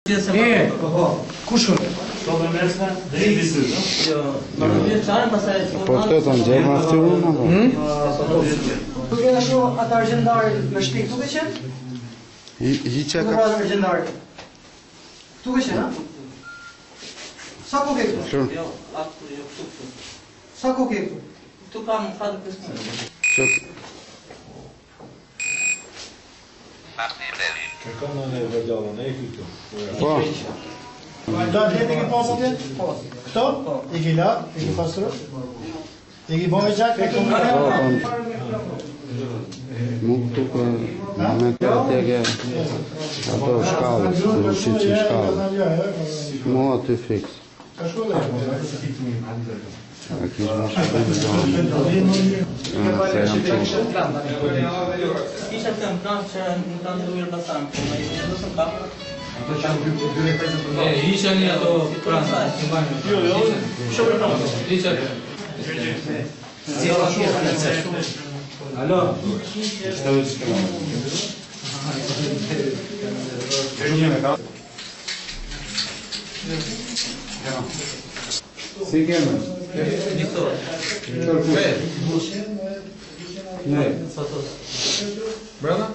Kush është? Po këtë të nxerë në të rrumë? Nuk e ashtu atë argjendari në shpik, tu ke qenë? Hiqe ka? Nuk argjendari. Tu ke qenë, ha? Sa ko ke këtu? Shumë. Sa ko ke këtu? Tu kam fatë kërësë. Kërkon në vërdallën, e këtu. Po. Da vjetë e ke pasë atje? Këto? I ki la? I ki pasërë? I ki bojë gjak? Nuk të për me të tjege ato shkallës, në shqit që shkallës. Mua të fix. A kishë më shkallë në zonë. Se jam qështë. Kisha të më pranë që në pranë të ujër basanë, po në i dësën kapë. Isha një ato pranë. Jo, shumë e pranë. Isha. Alo. Si kemë? Njësor. Ne. Fatos. Brana?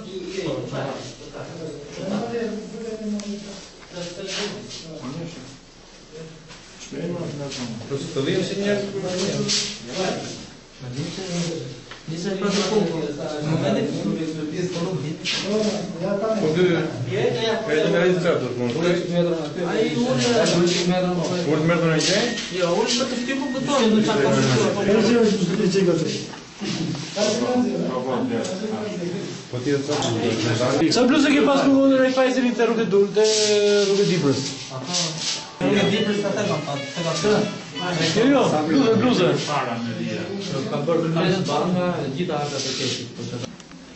Të dhejmë si njerë? Njëse e pranë të punkë. Më vendet? Po dy... E të me rejtë të të mund? A i ullë... Ullë të mërë të në gjej? Jo, ullë për të shtypu pëtojnë, në qatë për shtypu. Sa bluzë ke pas në mundë Rajfajzin të rrugë Dibrës? Rrugë Dibrës të të kam fatë, të ka të. Jo, bluzë. Ka bërë bërë banga, gjitha arka të keshit.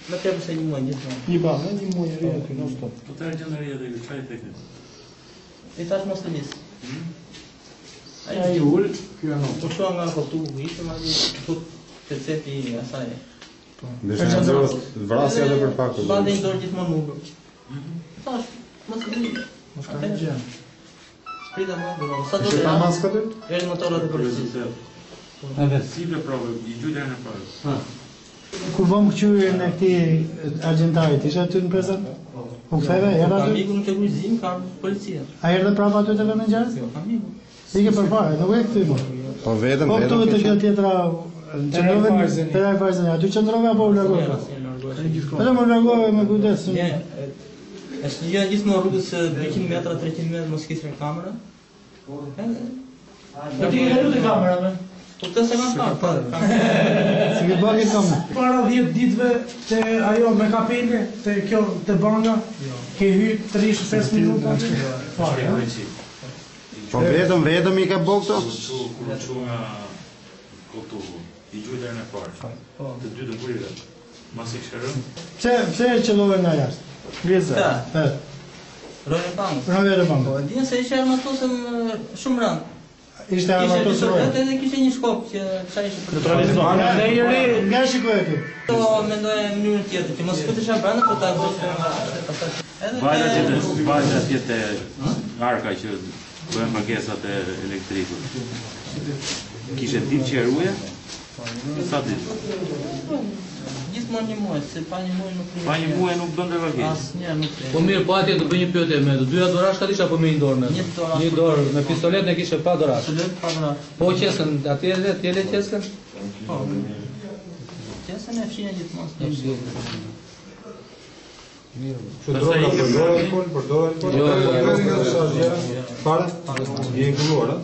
Më të se një muaj gjithë. Një bangë, një muaj në rrëtë, në stop. Po të argjendëria dhe qaj të këtë? I tash mos të njësë. A i ullë, kjo anë. Po shua nga këtu, ishte ma një të cepi asaj. Vrasja dhe për pak të Bande i dorë gjithmonë mundur. Tash, mos të njësë. Mos ka një gjenë. Sprita mundur. Sa do Ishte të ta maska të? erë motorët e përësit. Si për provë, i gjujtë në parë. Kur vëmë këqyrën e këti argjentarit, ishe aty në prezent? U këtheve, erë aty? Amiku nuk e kujzim, ka policia. A erë dhe prapa aty të vëmë në gjarës? Jo, amiku. Ike për fare, nuk e këty më. Po vetëm, Po këtu të kjo tjetra, qëndrove të Rajfajzin, aty qëndrove apo u largove? Edhe më largove me kujdes. është një gjithë më rrugës 200 metra, 300 metra, mos kisë në kamera. Do t'i ke të kamerave? Po këtë se kanë parë. Si ke bagi kamerë? Para 10 ditëve të ajo me kapele, të kjo të banga, ke hyrë 35 minuta. Po vetëm i ka bo këto? Unë që nga këtu, i gjujtë në parë. Të dy të kurire. Mas i këshërëm. Pse e qëllove nga jashtë? Vjezë? Rojën pangë. Rojën e pangë. Po, dinë se ishe armatosëm shumë rëndë. Ishte armatosë rojën? Ishte edhe kishe një shkop që kësa ishe për të Ne i ri, nga shikoj e ty? To mendoj e mënyrën tjetër, që mos këtë isha brenda, po ta zështë nga... Vajta tjetë e arka që bëhen pagesat e elektrikut. Kishe ditë që e ruje? Sa ditë? Gjithmonë një muaj, se pa një muaj nuk... Pa një muaj nuk bënde pagesë? Asë njerë nuk... Po mirë, po atje të bëj një pyetje me të dyja dorash ka isha po me një dorë me? Një dorë, me pistolet ne kishe pa dorash. Pistolet pa dorash. Po qesën, atje le qesën? Po, qesën e fshinë gjithmonë së të Që droga përdojnë? Jo. Pare? Je këlluar, a?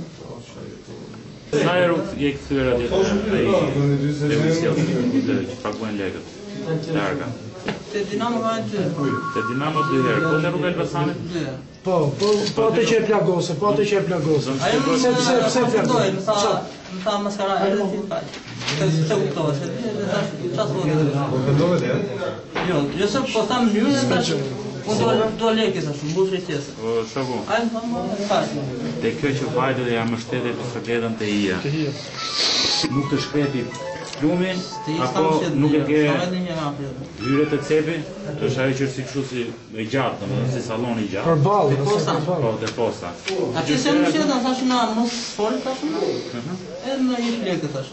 Sa e rukë je këthyre atje të emision që paguajnë lekët të arka? Te Dinamo ka e 2. Te Dinamo 2 herë, po të rrugë Elbasanit? 2 herë. Po atë që e plagose, po atë që e plagose. Ajo më Pse plagose? më tha maskara e dhe ti faq. Se kuptove, se qasë vëtë. Po këndove dhe? Jo se po tha mënyrën tash, unë do lekës ashtu, mbush rejtjesë. Po, shoku, Ajo më tha faq. te kjo që vajtë dhe jam mështetet të sërgetën të ija. Nuk të shkreti shlumi, apo nuk e ke hyrjet e cepi, është ajo që si kështu si e gjatë, domethënë si salloni i gjatë. Përballë, Po, te posta. Aty se më shëta, thash na mos fol tash. Edhe më jep lekë tash.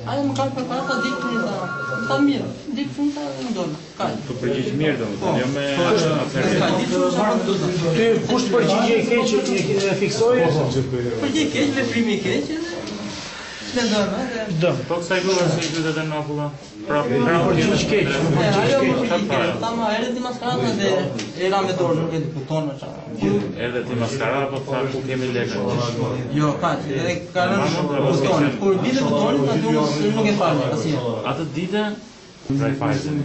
Ajo më ka për para dikun ta mirë, dikun ta ndon. Ka. Po përgjigj mirë domethënë, jo me atëherë. Ty kush përgjigje e keq e fiksoje? Përgjigje keq, veprimi i keq. Dëm. Po kësaj gruaja si qytetet e Napulla. Prapë Përgjigj keq. Ajo më përgjigje. Tama edhe ti maskarata dhe era me dorë nuk e di kupton më çfarë. edhe ti maskara, po tha ku kemi lekë. Jo, kaq, edhe ka rënë kupton. Kur vite butonin aty nuk e fal asnjë. Atë ditë Rajfajzën.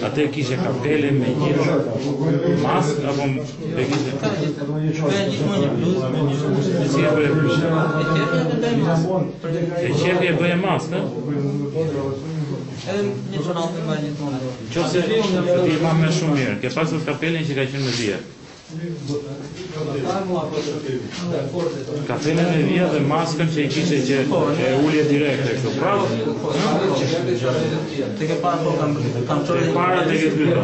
Atë kishe kapele me gjithë mask, apo e kishe... Bëja gjithmonë një bluzë. Si e bëje bluzë? E E qefi e bëje mask, edhe një çorap më gjithmonë. Qofse ti ma me shumë mirë, ke pasur kapelen që ka qenë me dhije. Kapelen me dhije dhe maskën që i kishe që e ullje direkte kështu. Pravo? Te ke parë kam Te çorë para te ke dyta.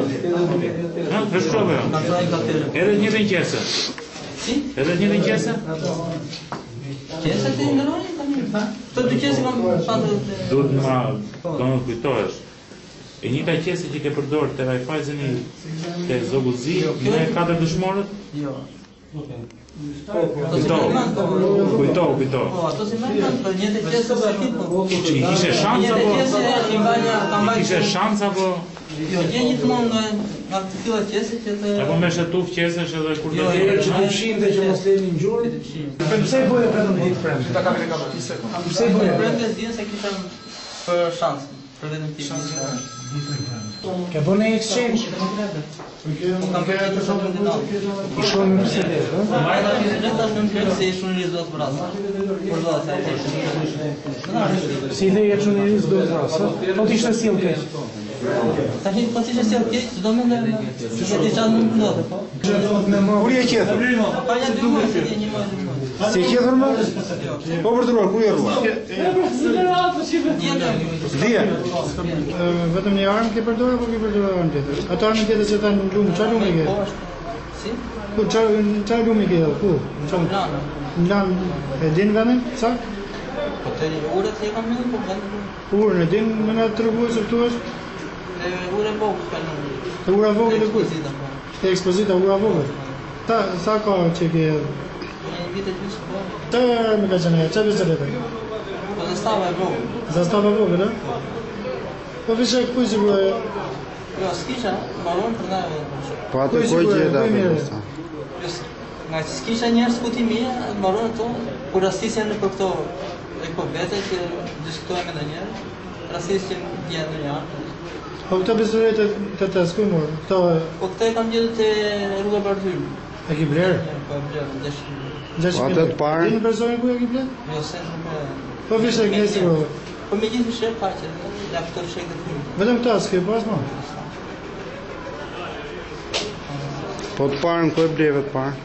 Ha, vështrove. kam çorë kapelën. Edhe një vinqese. Si? Edhe një vinqese? Qesa ti ndroni tani? Të dy qesa kam pasur. Duhet ma do në kujtohesh. E njëta qese që ke përdorë të Rajfajzeni të Zoguzi, në e 4 dëshmorët? Jo. Kujto. Po, ato si më kanë për një të qesa sa tipo. I kishe shans apo? I kishe shans apo? Jo, gjithmonë nga të tilla qese që të Apo me shetuf qesesh edhe kur do Që të fshim dhe që mos leni në gjurë. Pse i bëje vetëm ditë premte? Ta kamera kamera. Pse i bëje? premtes dinë se kisha për shans për vetëm tim. Ke bënë exchange? Kam bërë të shumë të dalë. I shumë Mercedes, ëh? Marrë të gjithë tash në plek se ishun një zot brasa. Por do të thashë. Si ide e çuniris do vrasë. Po ti ishte sill keq. Tash po ti je si keq, do më ndër. Se ti çan nuk ndodhe, po. Kur je qetur? Pa ja dy muaj se një muaj. Si je qetur më? Po për të ruar, kur je ruar? Dhije. Vetëm një armë ke përdorur apo ke përdorur armë tjetër? Ato armë tjetër që tani në lumë, çfarë lumë ke? Si? Ku çfarë lumë ke? Ku? Lana. Lan e din vendin? Sa? Po te urët e kam më po vend. Urën e din më na treguar se këtu është E urë bok kanë. te ura vogël e ku? Po. Te ekspozita ura vogël. Sa ka që ke Një vit e gjysmë po. të më ka qenë, çfarë bëj? Po të stava e vogël. Zastava vogël, a? Po vishë ku sigurisht. Jo, s'kisha, mbaron për na. Po atë ku gjeta apo? Nga që s'kisha njerëz kuti mia, mbaron ato, kur rastisja në për këto e po vete që diskutojmë ndonjëherë, rastisja që janë ndonjëherë. Po këto besorë të skuj më. Këto Po këto e kam gjetur te rruga Bardhyl. e ke bler? Po e bler, desh. Po atë të parë? Din personin ku e ke bler? Jo se nuk e. Po vishë ke sigurisht. Po me gjithë shef faqe, ja këto shek të tim. Vetëm këta s'ke pas më. Po të parën ku e bleve të parë?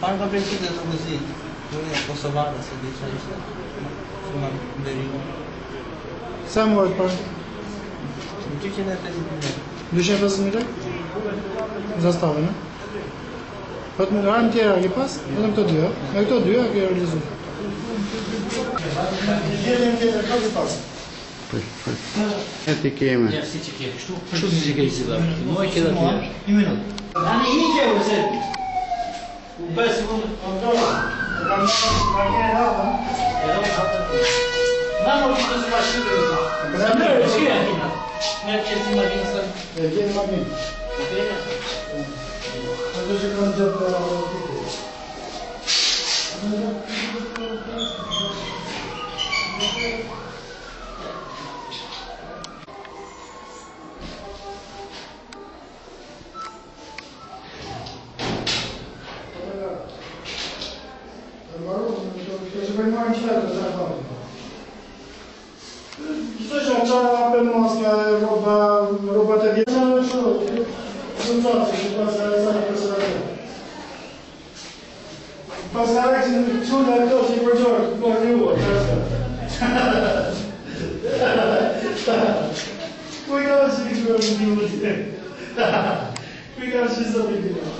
Parë ka bërë të Zoguzi. Unë Kosovare se di çfarë ishte. Shumë deri. Sa më vart pas? 250.000. 250.000 lek? Zastavën, a? Po të më armë tjera ke pas? Vetëm këto dy, a? Me këto dy, a ke realizuar? Jetën tjetër, ka ke pas? E ti keme. Si që ke, kështu si që ke i si dhe. Moj ke dhe tjerë. Një minutë. Ani i ke u se. U bëj sekondë. Kam një hapa. Na mo ti të zbashkë. Sa më e shkja. Me që si ma vinë së. E gjenë ma minë. Ato që kanë gjëtë roba të vjetë në shumë, shumë të që pas ka rezani personale. Pas ka reksi në qënë e to që i përgjorë, po një uo, të rështë. Ku i ka që një kërë në një Ku i ka që zonë një kërë?